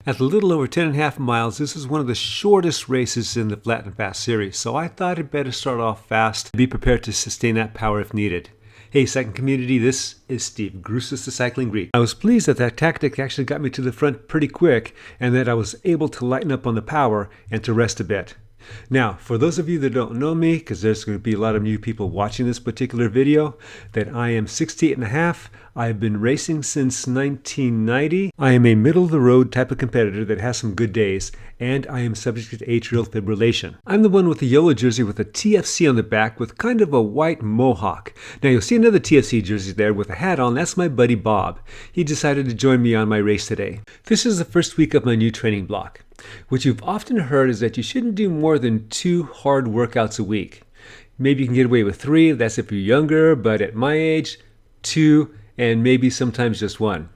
At a little over 10.5 miles, this is one of the shortest races in the Flat and Fast series, so I thought I'd better start off fast and be prepared to sustain that power if needed. Hey cycling community, this is Steve, Grusis the Cycling Greek. I was pleased that tactic actually got me to the front pretty quick and that I was able to lighten up on the power and to rest a bit. Now, for those of you that don't know me, because there's going to be a lot of new people watching this particular video, that I am 68 and a half. I've been racing since 1990. I am a middle-of-the-road type of competitor that has some good days, and I am subject to atrial fibrillation. I'm the one with the yellow jersey with a TFC on the back with kind of a white mohawk. Now, you'll see another TFC jersey there with a hat on. That's my buddy Bob. He decided to join me on my race today. This is the first week of my new training block. What you've often heard is that you shouldn't do more than 2 hard workouts a week. Maybe you can get away with 3, that's if you're younger, but at my age, 2 and maybe sometimes just 1.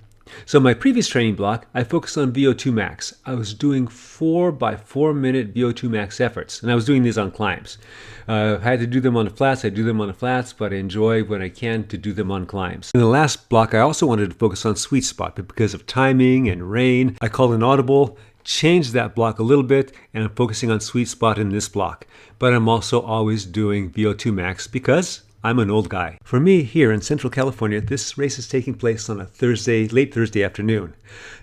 So my previous training block, I focused on VO2 max. I was doing 4 by 4 minute VO2 max efforts, and I was doing these on climbs. I had to do them on the flats, I do them on the flats, but I enjoy when I can to do them on climbs. In the last block, I also wanted to focus on sweet spot, but because of timing and rain, I called an audible, changed that block a little bit, and I'm focusing on sweet spot in this block. But I'm also always doing VO2 max because I'm an old guy. For me, here in Central California, this race is taking place on a late Thursday afternoon.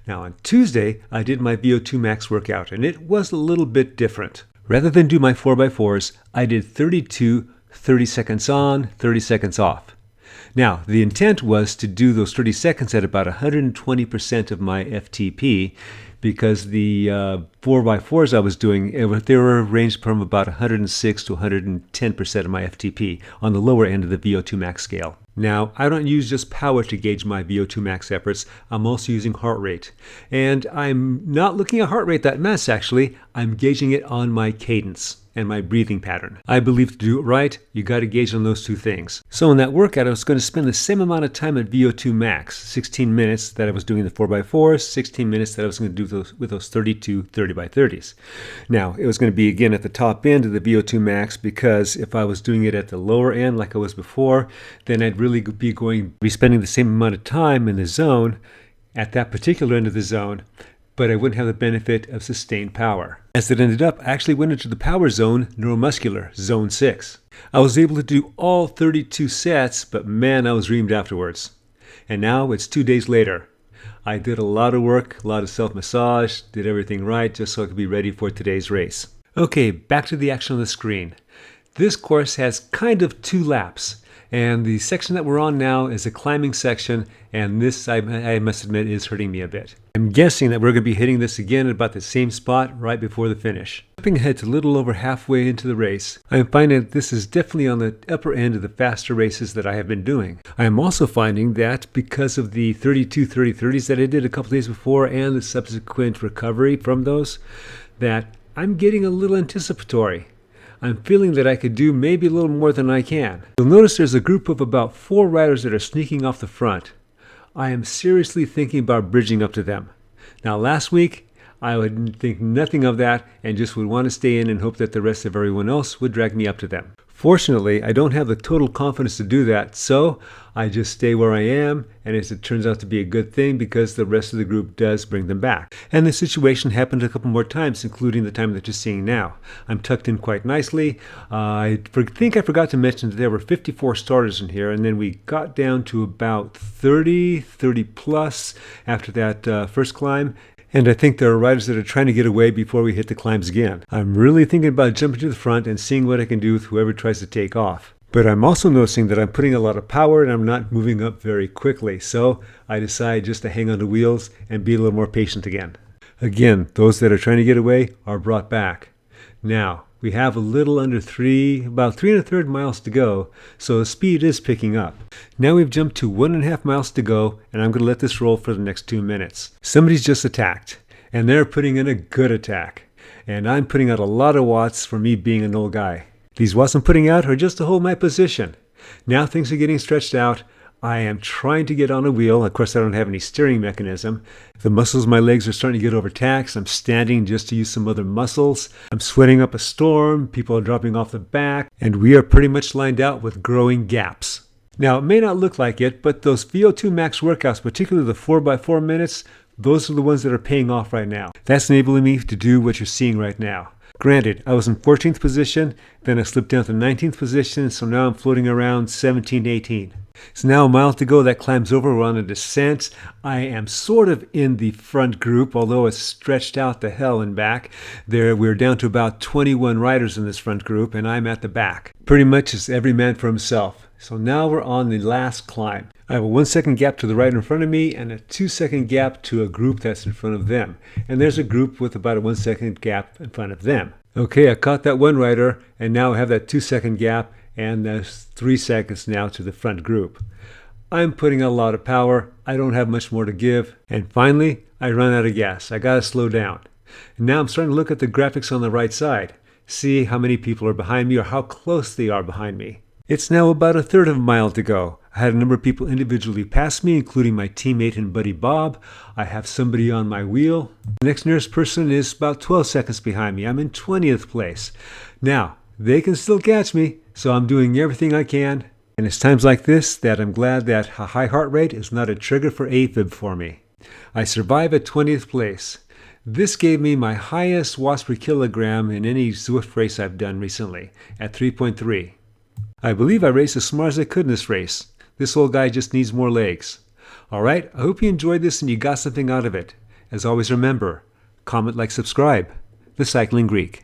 Now on Tuesday, I did my VO2 max workout, and it was a little bit different. Rather than do my 4x4s, I did 32 30 seconds on, 30 seconds off. Now, the intent was to do those 30 seconds at about 120% of my FTP, because the 4x4s I was doing, they were ranged from about 106 to 110% of my FTP on the lower end of the VO2 max scale. Now, I don't use just power to gauge my VO2 max efforts. I'm also using heart rate. And I'm not looking at heart rate that much, actually. I'm gauging it on my cadence and my breathing pattern. I believe to do it right, you got to gauge on those 2 things. So in that workout, I was going to spend the same amount of time at VO2 max, 16 minutes that I was doing the 4x4s, 16 minutes that I was going to do with those 32 30x30s. Now, it was going to be again at the top end of the VO2 max, because if I was doing it at the lower end like I was before, then I'd really be spending the same amount of time in the zone at that particular end of the zone, but I wouldn't have the benefit of sustained power. As it ended up, I actually went into the power zone, neuromuscular, zone 6. I was able to do all 32 sets, but man, I was reamed afterwards. And now it's 2 days later. I did a lot of work, a lot of self-massage, did everything right just so I could be ready for today's race. Okay, back to the action on the screen. This course has kind of 2 laps. And the section that we're on now is a climbing section, and this, I must admit, is hurting me a bit. I'm guessing that we're going to be hitting this again at about the same spot right before the finish. Jumping ahead to a little over halfway into the race, I'm finding that this is definitely on the upper end of the faster races that I have been doing. I am also finding that because of the 32 30-30s that I did a couple days before and the subsequent recovery from those, that I'm getting a little anticipatory. I'm feeling that I could do maybe a little more than I can. You'll notice there's a group of about 4 riders that are sneaking off the front. I am seriously thinking about bridging up to them. Now last week, I would think nothing of that and just would want to stay in and hope that the rest of everyone else would drag me up to them. Fortunately, I don't have the total confidence to do that, so I just stay where I am, and as it turns out to be a good thing because the rest of the group does bring them back. And the situation happened a couple more times, including the time that you're seeing now. I'm tucked in quite nicely. I think I forgot to mention that there were 54 starters in here, and then we got down to about 30 plus after that first climb. And I think there are riders that are trying to get away before we hit the climbs again. I'm really thinking about jumping to the front and seeing what I can do with whoever tries to take off. But I'm also noticing that I'm putting a lot of power and I'm not moving up very quickly. So I decide just to hang on the wheels and be a little more patient again. Again, those that are trying to get away are brought back. Now, we have a little under about 3 1/3 miles to go, so the speed is picking up. Now we've jumped to 1.5 miles to go, and I'm going to let this roll for the next 2 minutes. Somebody's just attacked, and they're putting in a good attack. And I'm putting out a lot of watts for me being an old guy. These watts I'm putting out are just to hold my position. Now things are getting stretched out. I am trying to get on a wheel. Of course, I don't have any steering mechanism. The muscles in my legs are starting to get overtaxed. I'm standing just to use some other muscles. I'm sweating up a storm. People are dropping off the back. And we are pretty much lined out with growing gaps. Now, it may not look like it, but those VO2 max workouts, particularly the 4x4 minutes, those are the ones that are paying off right now. That's enabling me to do what you're seeing right now. Granted, I was in 14th position, then I slipped down to 19th position, so now I'm floating around 17, 18. So now a mile to go, that climbs over, we're on a descent. I am sort of in the front group, although it's stretched out to hell and back. We're down to about 21 riders in this front group, and I'm at the back. Pretty much it's every man for himself. So now we're on the last climb. I have a 1 second gap to the right in front of me and a 2 second gap to a group that's in front of them. And there's a group with about a 1 second gap in front of them. Okay, I caught that one rider, and now I have that 2 second gap, and there's 3 seconds now to the front group. I'm putting out a lot of power. I don't have much more to give. And finally, I run out of gas. I gotta slow down. And now I'm starting to look at the graphics on the right side, see how many people are behind me or how close they are behind me. It's now about a third of a mile to go. I had a number of people individually pass me, including my teammate and buddy Bob. I have somebody on my wheel. The next nearest person is about 12 seconds behind me. I'm in 20th place. Now, they can still catch me, so I'm doing everything I can. And it's times like this that I'm glad that a high heart rate is not a trigger for AFib for me. I survive at 20th place. This gave me my highest watts per kilogram in any Zwift race I've done recently, at 3.3. I believe I raced as smart as I could in this race. This old guy just needs more legs. Alright, I hope you enjoyed this and you got something out of it. As always, remember, comment, like, subscribe. The Cycling Greek.